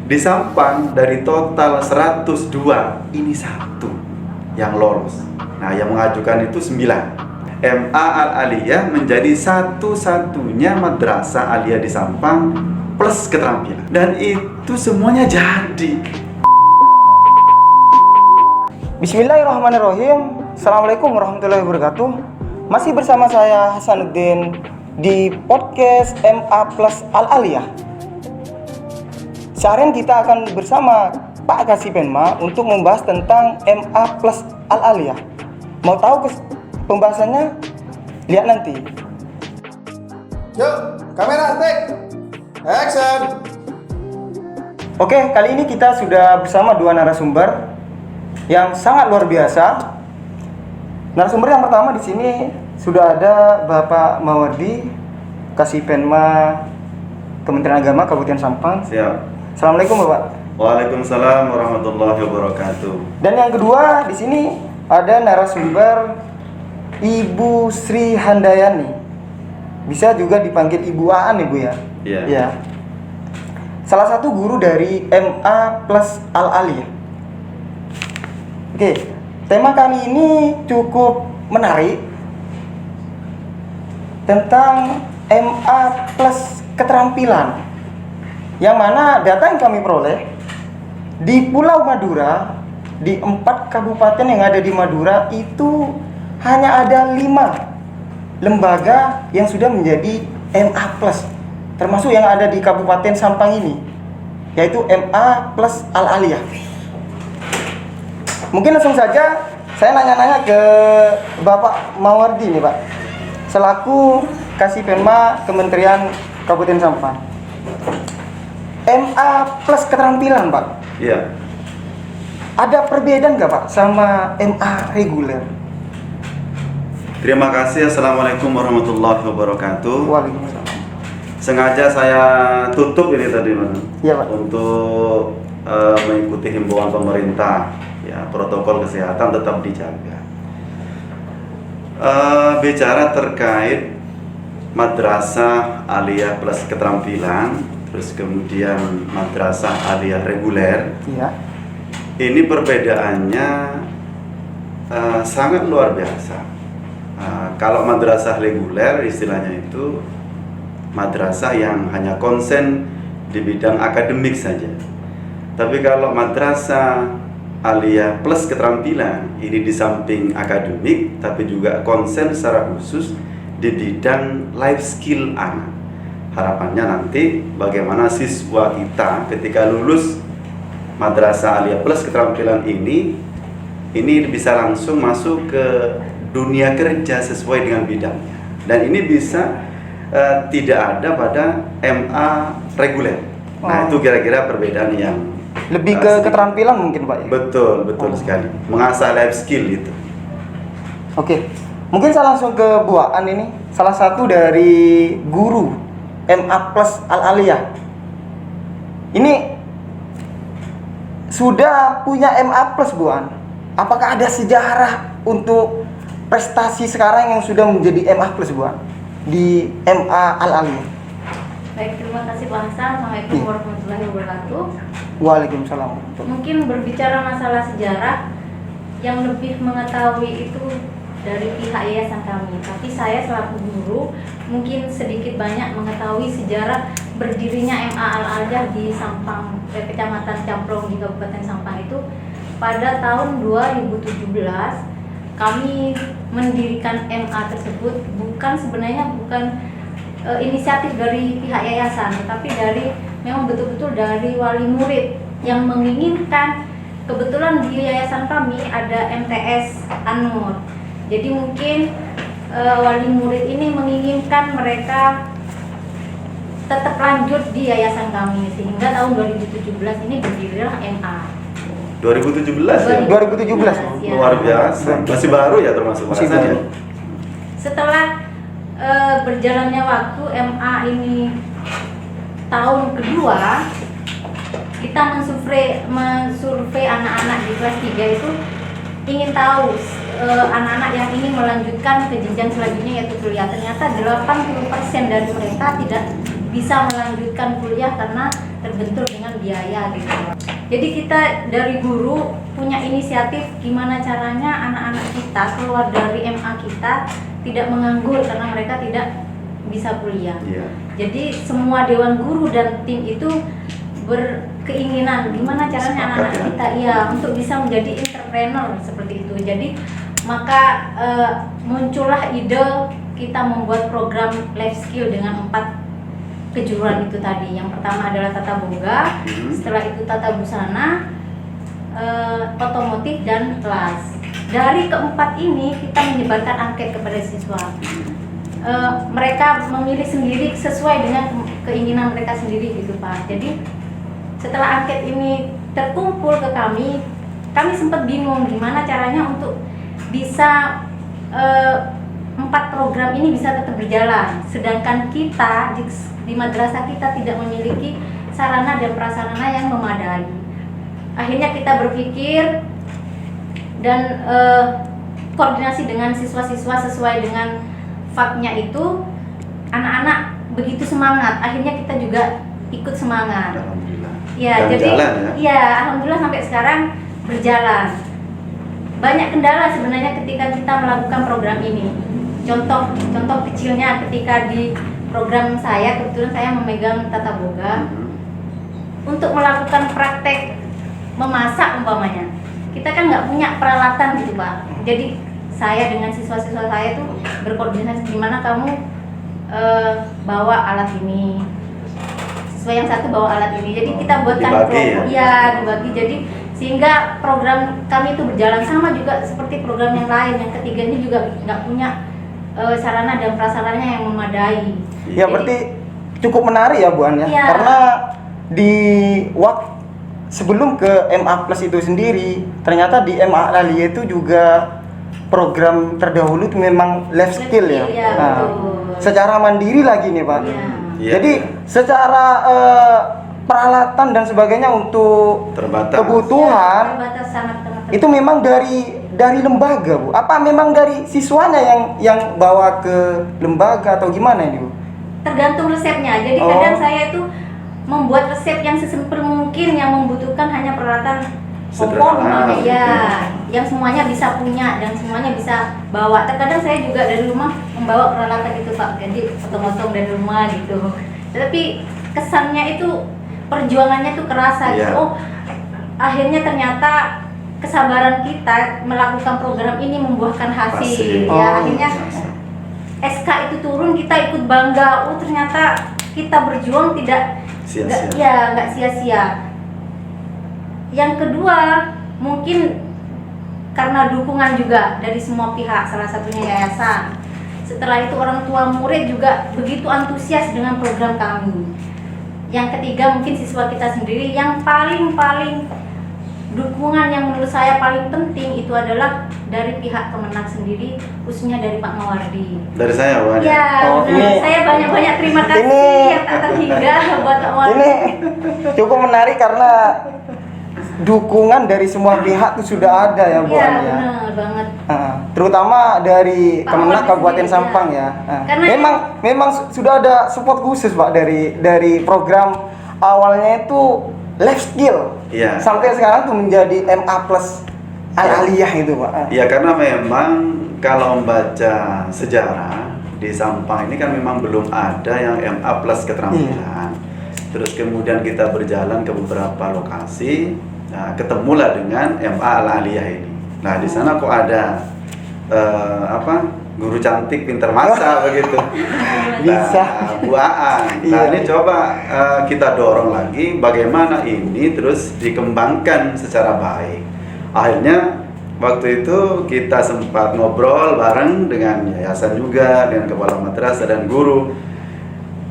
Di Sampang dari total 102, ini satu yang lolos. Nah, yang mengajukan itu 9. MA Al-Aliyah menjadi satu-satunya madrasah aliyah di Sampang plus keterampilan. Dan itu semuanya jadi. Bismillahirrahmanirrahim. Assalamualaikum warahmatullahi wabarakatuh. Masih bersama saya Hasanuddin di podcast MA Plus Al-Aliyah. Seharian kita akan bersama Pak Kasipenma untuk membahas tentang MA Plus Al-Aliyah. Mau tahu pembahasannya? Lihat nanti. Yuk, kamera take, action. Oke, kali ini kita sudah bersama dua narasumber yang sangat luar biasa. Narasumber yang pertama di sini sudah ada Bapak Mawardi, Kasipenma Kementerian Agama Kabupaten Sampang. Siap. Assalamualaikum Bapak. Waalaikumsalam warahmatullahi wabarakatuh. Dan yang kedua di sini ada narasumber Ibu Sri Handayani. Bisa juga dipanggil Ibu Aan Ibu ya. Iya. Ya. Salah satu guru dari MA Plus Al-Aliyah. Oke, tema kali ini cukup menarik tentang MA Plus keterampilan. Yang mana data yang kami peroleh di Pulau Madura, di 4 kabupaten yang ada di Madura itu hanya ada 5 lembaga yang sudah menjadi MA Plus, termasuk yang ada di Kabupaten Sampang ini, yaitu MA Plus Al-Aliyah. Mungkin langsung saja saya nanya-nanya ke Bapak Mawardi nih Pak, selaku Kasipenma Kementerian Kabupaten Sampang. MA Plus keterampilan Pak, Iya. ada perbedaan nggak Pak sama MA reguler? Terima kasih. Assalamualaikum warahmatullahi wabarakatuh. Waalaikumsalam. Sengaja saya tutup ini tadi, Mas. Iya, Pak. Untuk mengikuti himbauan pemerintah, ya, protokol kesehatan tetap dijaga. Bicara terkait madrasah aliyah plus keterampilan, terus kemudian madrasah aliyah reguler, Iya. ini perbedaannya sangat luar biasa. Kalau madrasah reguler istilahnya itu madrasah yang hanya konsen di bidang akademik saja. Tapi kalau madrasah aliyah plus keterampilan, ini di samping akademik tapi juga konsen secara khusus di bidang life skill anak. Harapannya nanti bagaimana siswa kita ketika lulus madrasah aliyah plus keterampilan ini bisa langsung masuk ke dunia kerja sesuai dengan bidangnya. Dan ini bisa tidak ada pada MA reguler. Nah, itu kira-kira perbedaan yang Lebih ke keterampilan mungkin Pak ya? betul sekali. Mengasah life skill itu. Oke. Mungkin saya langsung ke Bu Aan ini, salah satu dari guru MA Plus Al-Aliyah. Ini sudah punya MA Plus Bu Aan. Apakah ada sejarah untuk prestasi sekarang yang sudah menjadi MA Plus Bu Aan di MA Al-Aliyah? Baik, terima kasih Pak Hasan. Assalamualaikum warahmatullahi wabarakatuh. Waalaikumsalam. Mungkin berbicara masalah sejarah, yang lebih mengetahui itu dari pihak yayasan kami. Tapi saya selaku guru mungkin sedikit banyak mengetahui sejarah berdirinya MA Al-Aliyah di Sampang, Kecamatan Camplong di Kabupaten Sampang itu pada tahun 2017. Kami mendirikan MA tersebut sebenarnya bukan inisiatif dari pihak yayasan, tetapi memang betul-betul dari wali murid yang menginginkan. Kebetulan di yayasan kami ada MTS An-Nur. Jadi mungkin wali murid ini menginginkan mereka tetap lanjut di yayasan kami, sehingga tahun 2017 ini berdirilah MA. 2017 ya? 2017. Ya. Luar biasa. Masih baru ya termasuk Masih rasanya. baru. Setelah berjalannya waktu MA ini tahun kedua, kita mensurvei anak-anak di kelas 3 itu ingin tahu anak-anak yang ingin melanjutkan ke jenjang selanjutnya yaitu kuliah. Ternyata 80% dari mereka tidak bisa melanjutkan kuliah karena terbentur dengan biaya gitu. Jadi kita dari guru punya inisiatif gimana caranya anak-anak kita keluar dari MA kita tidak menganggur karena mereka tidak bisa kuliah. Iya. Jadi semua dewan guru dan tim itu berkeinginan gimana caranya Sepakat, anak-anak ya. kita untuk bisa menjadi entrepreneur seperti itu. Jadi maka muncullah ide kita membuat program life skill dengan 4 kejuruan itu tadi. Yang pertama adalah tata boga, setelah itu tata busana, otomotif dan kelas. Dari keempat ini kita menyebarkan angket kepada siswa. Mereka memilih sendiri sesuai dengan keinginan mereka sendiri gitu Pak. Jadi setelah angket ini terkumpul ke kami sempat bingung gimana caranya untuk bisa 4 program ini bisa tetap berjalan. Sedangkan kita di madrasah kita tidak memiliki sarana dan prasarana yang memadai. Akhirnya kita berpikir dan koordinasi dengan siswa-siswa sesuai dengan faknya itu, anak-anak begitu semangat, akhirnya kita juga ikut semangat. Alhamdulillah. Ya, Dan jadi jalan, ya? ya alhamdulillah sampai sekarang berjalan. Banyak kendala sebenarnya ketika kita melakukan program ini. Contoh kecilnya ketika di program saya, kebetulan saya memegang tata boga. Untuk melakukan praktek memasak umpamanya, kita kan nggak punya peralatan gitu Pak. Jadi saya dengan siswa-siswa saya itu berkoordinasi gimana kamu bawa alat ini, siswa yang satu bawa alat ini. Jadi kita buatkan Dibagi, dibagi. Jadi sehingga program kami itu berjalan sama juga seperti program yang lain. Yang ketiga ini juga nggak punya sarana dan prasarannya yang memadai. Ya berarti cukup menarik ya Bu An ya. Iya. Karena di waktu sebelum ke MA Plus itu sendiri, ternyata di MA Aliyah itu juga program terdahulu itu memang life skill ya. Iya, Nah, betul. secara mandiri lagi nih Pak. Iya. Iya. Jadi secara peralatan dan sebagainya untuk Terbatas. kebutuhan Terbatas, sangat terbatas. itu memang dari lembaga Bu. Apa memang dari siswanya yang bawa ke lembaga atau gimana ini Bu? Tergantung resepnya. Jadi Oh. kadang saya itu membuat resep yang sesimpel mungkin yang membutuhkan hanya peralatan kompor Sederhana, umpamanya ya, gitu. yang semuanya bisa punya dan semuanya bisa bawa. Terkadang saya juga dari rumah membawa peralatan itu Pak, jadi potong-potong dari rumah gitu. Tapi kesannya itu perjuangannya tuh kerasa gitu. Iya. Oh, akhirnya ternyata kesabaran kita melakukan program ini membuahkan hasil. Hasil. Ya, Oh. akhirnya SK itu turun, kita ikut bangga. Oh, ternyata kita berjuang tidak Sia-sia. nggak sia-sia. Yang kedua, mungkin karena dukungan juga dari semua pihak, salah satunya yayasan. Setelah itu orang tua murid juga begitu antusias dengan program kami. Yang ketiga mungkin siswa kita sendiri. Yang paling dukungan yang menurut saya paling penting itu adalah dari pihak Kemenak sendiri, khususnya dari Pak Mawardi. Dari saya, Bu. Ya, Oh, benar. ini- Saya banyak terima kasih ini- yang tak terhingga buat Pak Mawardi. Ini cukup menarik karena dukungan dari semua pihak itu sudah ada ya Bu Iya, An ya. benar banget. Terutama dari Pak Kemenak Mawardi Kabupaten sendiri, Sampang ya. ya. Karena- Memang sudah ada support khusus Pak dari program awalnya itu life skill. Iya. Sampai sekarang tuh menjadi MA Plus Al-Aliyah itu Pak. Ya karena memang kalau membaca sejarah di Sampang ini kan memang belum ada yang MA plus keterampilan. Terus kemudian kita berjalan ke beberapa lokasi, nah, ketemulah dengan MA Al-Aliyah ini. Nah di sana kok ada guru cantik pintar masak begitu. Bisa. Nah, Bu Aan. Nah Iya. ini coba kita dorong lagi bagaimana ini terus dikembangkan secara baik. Akhirnya waktu itu kita sempat ngobrol bareng dengan yayasan juga, dengan kepala madrasah dan guru.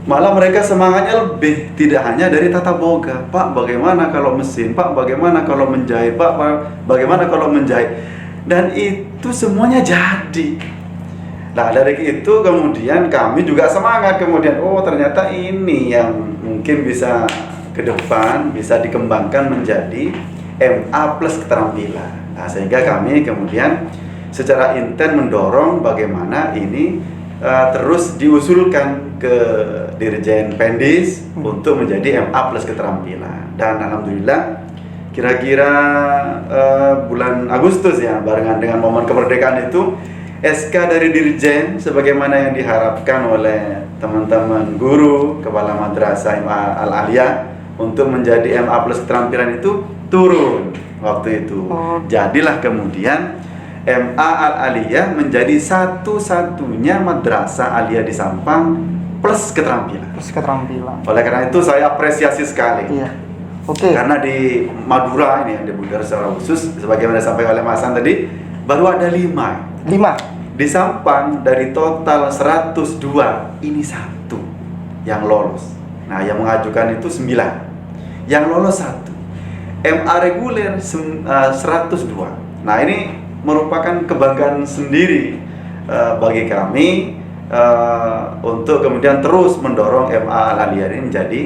Malah mereka semangatnya lebih, tidak hanya dari tata boga. Pak, bagaimana kalau mesin? Pak, bagaimana kalau menjahit? Pak, bagaimana kalau menjahit? Dan itu semuanya jadi. Nah dari itu kemudian kami juga semangat, kemudian oh ternyata ini yang mungkin bisa ke depan bisa dikembangkan menjadi MA plus keterampilan. Nah sehingga kami kemudian secara intens mendorong bagaimana ini terus diusulkan ke Dirjen Pendis untuk menjadi MA plus keterampilan. Dan alhamdulillah kira-kira bulan Agustus ya, barengan dengan momen kemerdekaan itu, SK dari Dirjen sebagaimana yang diharapkan oleh teman-teman guru kepala madrasah MA Al-Aliyah untuk menjadi MA plus keterampilan itu turun waktu itu. Jadilah kemudian MA Al-Aliyah menjadi satu-satunya madrasah aliyah di Sampang plus keterampilan. Plus keterampilan. Oleh karena itu saya apresiasi sekali. Iya. Oke. Karena di Madura ini yang dibuka secara khusus, sebagaimana disampaikan oleh Mas Hasan tadi, baru ada 5. 5. Di Sampang dari total 102, ini 1 yang lolos. Nah, yang mengajukan itu 9. Yang lolos 1. MA reguler 102. Nah, ini merupakan kebanggaan sendiri bagi kami untuk kemudian terus mendorong MA Al-Aliyah ini menjadi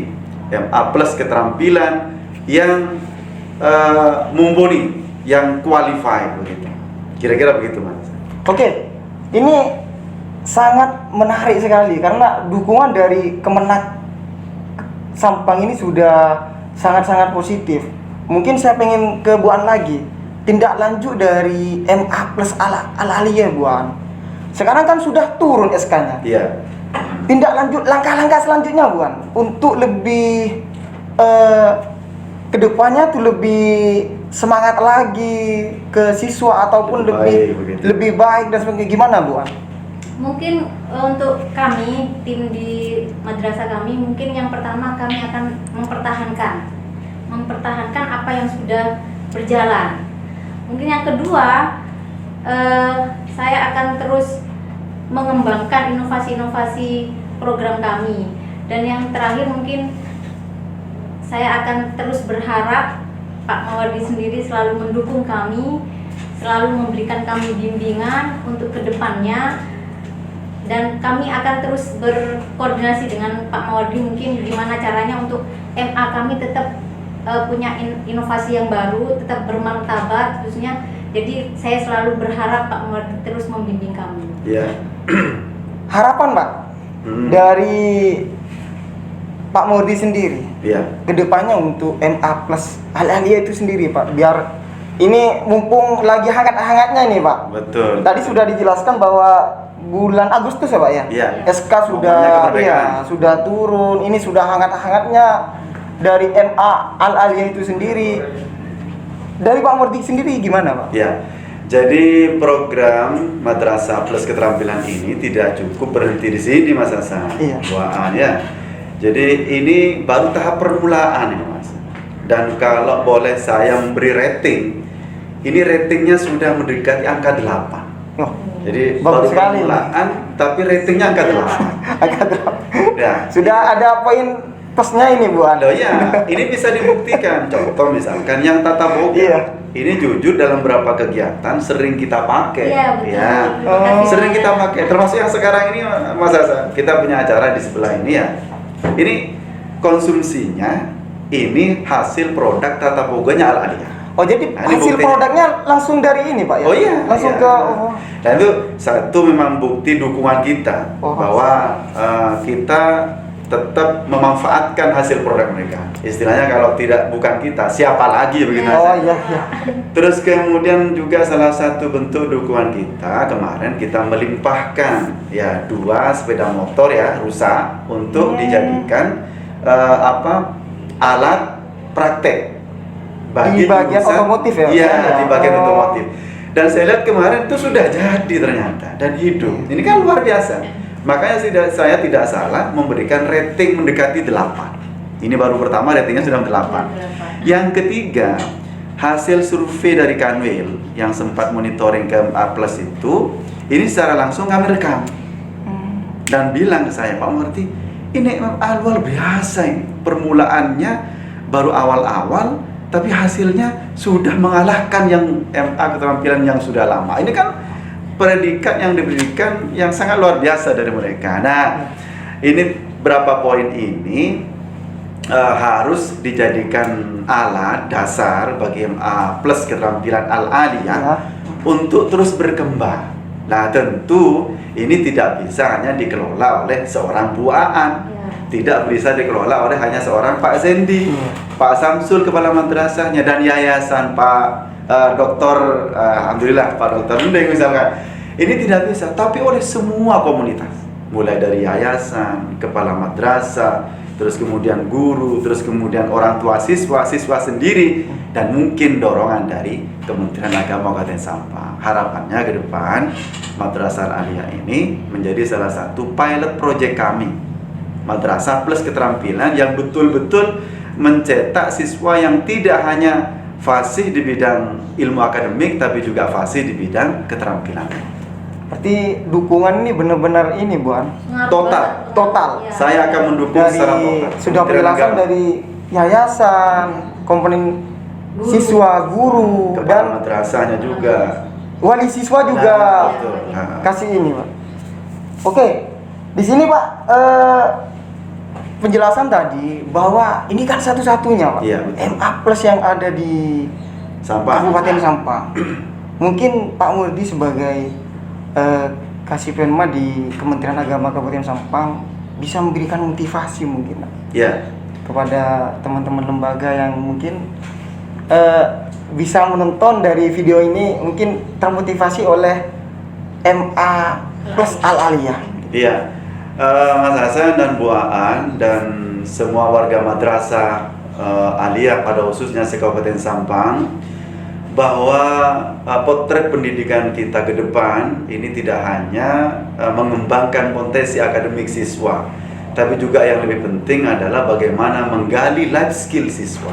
MA plus keterampilan yang mumpuni, yang qualified begitu. Kira-kira begitu, Mas. Oke. Ini sangat menarik sekali karena dukungan dari Kemenak Sampang ini sudah sangat-sangat positif. Mungkin saya pengen ke Bu An lagi. Tindak lanjut dari MA plus Al-Aliyah, Bu An. Sekarang kan sudah turun SK-nya. Iya. Tindak lanjut, langkah-langkah selanjutnya, Bu An, untuk lebih kedepannya tuh lebih semangat lagi ke siswa ataupun lebih baik dan sebagainya, gimana, Bu An? Mungkin untuk kami, tim di madrasah kami, mungkin yang pertama kami akan mempertahankan apa yang sudah berjalan. Mungkin yang kedua, saya akan terus mengembangkan inovasi-inovasi program kami. Dan yang terakhir mungkin saya akan terus berharap Pak Mawardi sendiri selalu mendukung kami, selalu memberikan kami bimbingan untuk kedepannya. Dan kami akan terus berkoordinasi dengan Pak Mawardi mungkin gimana caranya untuk MA kami tetap punya inovasi yang baru, tetap bermartabat khususnya. Jadi saya selalu berharap Pak Mawardi terus membimbing kami. Iya. Harapan, Pak, dari Pak Mawardi sendiri, kedepannya untuk MA plus Al-Aliyah itu sendiri, Pak, biar ini mumpung lagi hangat-hangatnya nih, Pak. Betul. Tadi sudah dijelaskan bahwa bulan Agustus ya, Pak ya. Iya. SK sudah turun, ini sudah hangat-hangatnya dari MA Al-Aliyah itu sendiri. Dari Pak Mawardi sendiri gimana, Pak? Ya. Jadi program Madrasah Plus Keterampilan ini tidak cukup berhenti di sini, Mas Hasan. Iya. Ya. Jadi ini baru tahap permulaan ya, Mas. Dan kalau boleh saya memberi rating, ini ratingnya sudah mendekati angka 8. Oh, jadi baru bagus sekali. permulaan, tapi ratingnya angka 8. Angka 8. Ya. Sudah ada poin plusnya ini, Bu An. Loh ya, ini bisa dibuktikan. Contoh misalkan yang tata boga. Iya. Ini jujur dalam beberapa kegiatan sering kita pakai. Iya, betul. Ya. Oh. Sering kita pakai. Termasuk yang sekarang ini, Mas Hasan. Kita punya acara di sebelah ini ya. Ini konsumsinya ini hasil produk tata boganya Al-Aliyah. Oh, jadi Nah, ini hasil buktinya. produknya langsung dari ini, Pak ya? Oh iya, Langsung iya. ke Dan itu satu memang bukti dukungan kita bahwa kita tetap memanfaatkan hasil produk mereka. Istilahnya kalau bukan kita, siapa lagi begitu Oh aja. iya. Terus kemudian juga salah satu bentuk dukungan kita kemarin kita melimpahkan ya 2 sepeda motor ya rusak untuk dijadikan alat praktek bagi Di bagian jurusan- otomotif ya? Iya, di bagian Oh. otomotif. Dan saya lihat kemarin itu sudah jadi ternyata dan hidup. Ini kan luar biasa. Makanya saya tidak salah memberikan rating mendekati 8. Ini baru pertama ratingnya sudah 8. Yang ketiga, hasil survei dari Kanwil yang sempat monitoring ke MA Plus itu, ini secara langsung kami rekam. Dan bilang ke saya, Pak Mawardi, ini luar biasa ini. Permulaannya baru awal-awal, tapi hasilnya sudah mengalahkan yang MA keterampilan yang sudah lama. Ini kan predikat yang diberikan yang sangat luar biasa dari mereka. Nah, ini berapa poin ini harus dijadikan alat dasar bagi MA Plus Keterampilan Al-Aliyah untuk terus berkembang Nah tentu ini tidak bisa hanya dikelola oleh seorang Bu Aan, Ya. tidak bisa dikelola oleh hanya seorang Pak Zendi, Pak Samsul kepala madrasahnya, dan yayasan Pak Dokter, alhamdulillah Pak Dokter Mending misalkan. Ini tidak bisa, tapi oleh semua komunitas, mulai dari yayasan, kepala madrasah, terus kemudian guru, terus kemudian orang tua siswa, siswa sendiri, dan mungkin dorongan dari Kementerian Agama Kabupaten Sampang. Harapannya ke depan Madrasah Al-Aliyah ini menjadi salah satu pilot project kami, madrasah plus keterampilan, yang betul-betul mencetak siswa yang tidak hanya fasih di bidang ilmu akademik, tapi juga fasih di bidang keterampilan. Berarti dukungan ini benar-benar ini Bu An. Ngaruh Total, banget. total. Ya. Saya akan mendukung Dari secara total. sudah Kementerian penjelasan Agama, dari yayasan, komponen Guru. siswa, guru, kepala dan madrasahnya juga. wali siswa juga Nah, betul. Nah. kasih ini Pak. Oke, di sini Pak penjelasan tadi bahwa ini kan satu-satunya Pak, Iya, betul. MA Plus yang ada di Sampah. Kabupaten Sampang. Mungkin Pak Murdi sebagai Kasih Penma di Kementerian Agama Kabupaten Sampang bisa memberikan motivasi mungkin Pak, Ya, kepada teman-teman lembaga yang mungkin bisa menonton dari video ini, mungkin termotivasi oleh MA Plus Al-Aliyah. iya. Mas Hasan dan Bu Aan dan semua warga madrasah Aliyah pada khususnya se-Kabupaten Sampang, bahwa potret pendidikan kita ke depan ini tidak hanya mengembangkan potensi akademik siswa, tapi juga yang lebih penting adalah bagaimana menggali life skill siswa.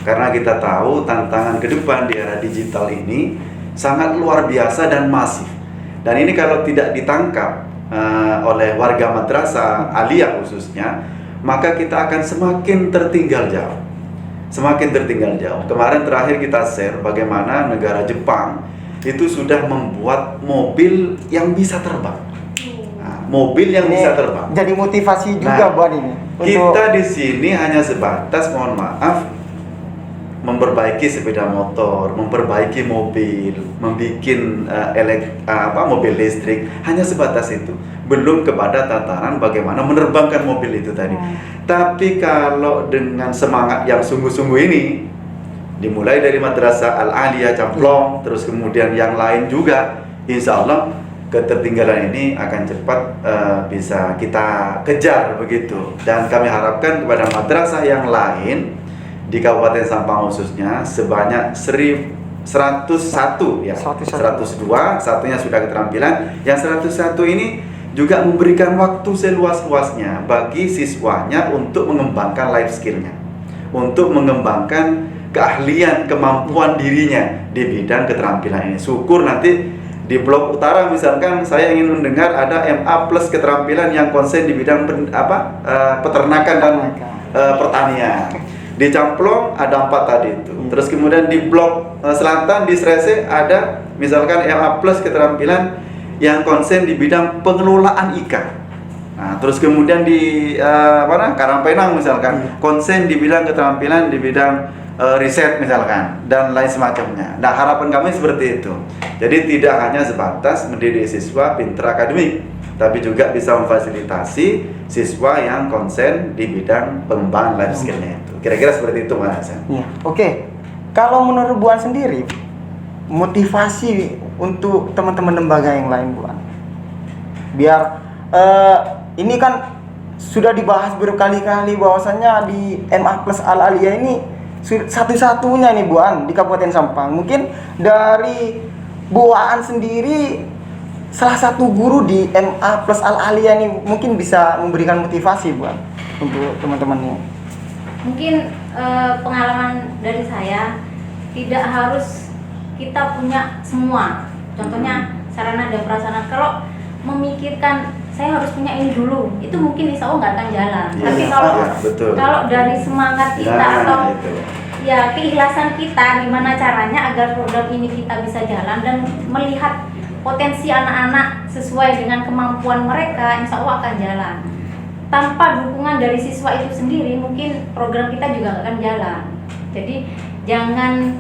Karena kita tahu tantangan ke depan di era digital ini sangat luar biasa dan masif. Dan ini kalau tidak ditangkap oleh warga madrasah Aliyah khususnya, maka kita akan semakin tertinggal jauh. Semakin tertinggal jauh. Kemarin terakhir kita share bagaimana negara Jepang itu sudah membuat mobil yang bisa terbang. Nah, mobil yang Ini bisa terbang. jadi motivasi juga Nah, buat ini. Kita di sini hanya sebatas, mohon maaf, memperbaiki sepeda motor, memperbaiki mobil, membuat mobil listrik, hanya sebatas itu. Belum kepada tataran bagaimana menerbangkan mobil itu tadi. Tapi kalau dengan semangat yang sungguh-sungguh ini, dimulai dari Madrasah Al-Aliyah Camplong, terus kemudian yang lain juga, insya Allah ketertinggalan ini akan cepat bisa kita kejar begitu. Dan kami harapkan kepada madrasah yang lain di Kabupaten Sampang khususnya sebanyak 101 ya, 102, satunya sudah keterampilan, yang 101 ini juga memberikan waktu seluas-luasnya bagi siswanya untuk mengembangkan life skillnya, untuk mengembangkan keahlian, kemampuan dirinya di bidang keterampilan ini. Syukur nanti di Blok Utara misalkan saya ingin mendengar ada MA Plus keterampilan yang konsen di bidang peternakan dan pertanian. Di Camplong ada 4 tadi itu. Terus kemudian di Blok Selatan di Srese ada misalkan MA Plus keterampilan yang konsen di bidang pengelolaan ikan. Nah, terus kemudian di Karangpenang misalkan konsen di bidang keterampilan di bidang riset misalkan dan lain semacamnya. Nah, harapan kami seperti itu. Jadi tidak hanya sebatas mendidik siswa pintar akademik, tapi juga bisa memfasilitasi siswa yang konsen di bidang pengembangan life skill-nya itu. Kira-kira seperti itu, Mas Hasan. Ya, oke. Kalau menurut Bu An sendiri, motivasi untuk teman-teman lembaga yang lain Bu An, biar ini kan sudah dibahas berkali-kali bahwasannya di MA Plus Al-Aliyah ini satu-satunya nih Bu An di Kabupaten Sampang. Mungkin dari Bu An sendiri salah satu guru di MA Plus Al-Aliyah ini mungkin bisa memberikan motivasi Bu An untuk teman-temannya. Mungkin pengalaman dari saya, tidak harus kita punya semua. Contohnya sarana dan prasarana. Kalau memikirkan saya harus punya ini dulu, itu mungkin insya Allah nggak akan jalan. Iya, Tapi betul. kalau dari semangat kita Nah, atau itu. ya keikhlasan kita, gimana caranya agar program ini kita bisa jalan dan melihat potensi anak-anak sesuai dengan kemampuan mereka, insya Allah akan jalan. Tanpa dukungan dari siswa itu sendiri, mungkin program kita juga nggak akan jalan. Jadi jangan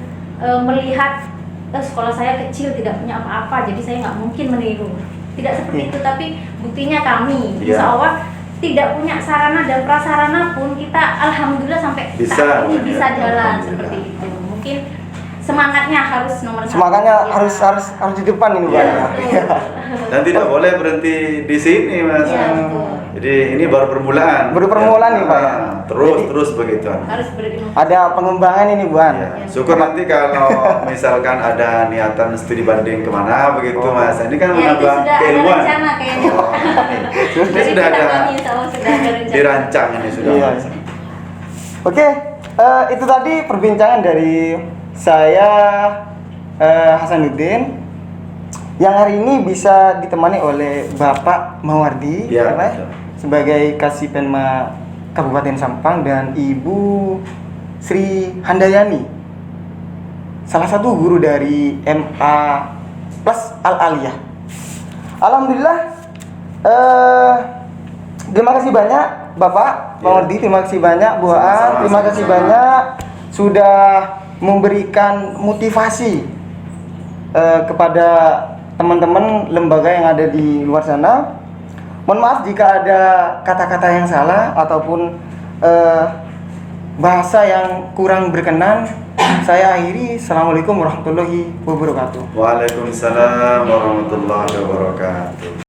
melihat sekolah saya kecil tidak punya apa-apa, jadi saya nggak mungkin meniru. Tidak seperti itu, tapi buktinya kami Iya. insya Allah tidak punya sarana dan prasarana pun kita alhamdulillah sampai Bisa, saat ini bisa ya. jalan Alhamdulillah. seperti itu. Mungkin semangatnya harus nomor satu. Semangatnya Ya. harus di depan ini, Pak. Iya, betul. Dan tidak boleh berhenti di sini, Mas. Iya, betul. Jadi ini baru permulaan. Baru permulaan nih, Pak, ya. Terus begitu. Harus berinovasi. Ada pengembangan ini, Buan. Ya. Syukur nanti kalau misalkan ada niatan studi banding kemana begitu, Mas. Ini kan Ya, itu menambah sudah ada keilmuan. rencana kayaknya. Oh, ini Dari sudah kita ada kami insya Allah sudah ada rencana. dirancang ini sudah. Iya. Mas. Oke, itu tadi perbincangan dari saya, Hasanuddin, yang hari ini bisa ditemani oleh Bapak Mawardi, Iya, Pak, betul. sebagai Kasipenma Kabupaten Sampang, dan Ibu Sri Handayani, salah satu guru dari MA Plus Al-Aliyah. Alhamdulillah, terima kasih banyak Bapak Mawardi, terima kasih banyak Bu Aan, Sama-sama. terima kasih banyak sudah memberikan motivasi kepada teman-teman lembaga yang ada di luar sana. Mohon maaf jika ada kata-kata yang salah ataupun bahasa yang kurang berkenan. Saya akhiri. Assalamualaikum warahmatullahi wabarakatuh. Waalaikumsalam warahmatullahi wabarakatuh.